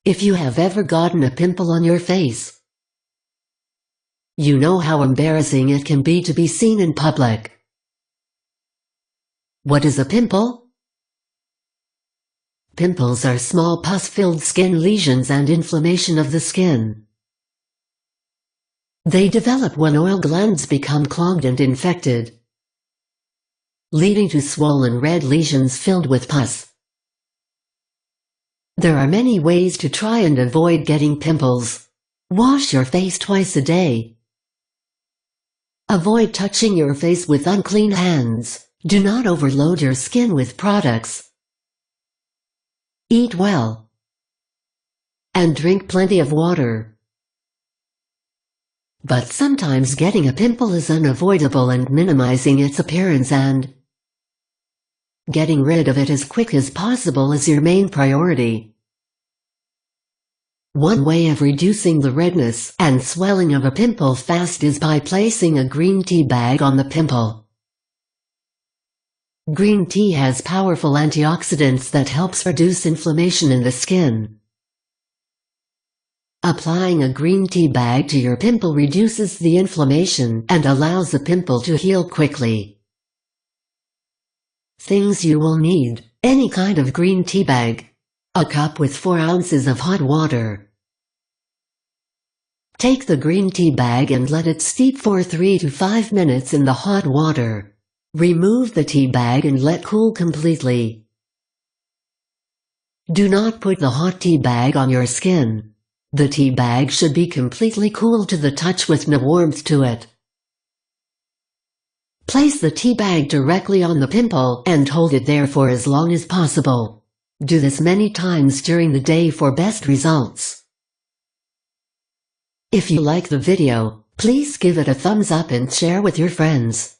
If you have ever gotten a pimple on your face, you know how embarrassing it can be to be seen in public. What is a pimple? Pimples are small pus-filled skin lesions and inflammation of the skin. They develop when oil glands become clogged and infected, leading to swollen red lesions filled with pus. There are many ways to try and avoid getting pimples. Wash your face twice a day. Avoid touching your face with unclean hands. Do not overload your skin with products. Eat well. And drink plenty of water. But sometimes getting a pimple is unavoidable, and minimizing its appearance and getting rid of it as quick as possible is your main priority. One way of reducing the redness and swelling of a pimple fast is by placing a green tea bag on the pimple. Green tea has powerful antioxidants that helps reduce inflammation in the skin. Applying a green tea bag to your pimple reduces the inflammation and allows the pimple to heal quickly. Things you will need: any kind of green tea bag, a cup with 4 ounces of hot water. Take the green tea bag and let it steep for 3 to 5 minutes in the hot water. Remove the tea bag and let cool completely. Do not put the hot tea bag on your skin. The tea bag should be completely cool to the touch with no warmth to it. Place the tea bag directly on the pimple and hold it there for as long as possible. Do this many times during the day for best results. If you like the video, please give it a thumbs up and share with your friends.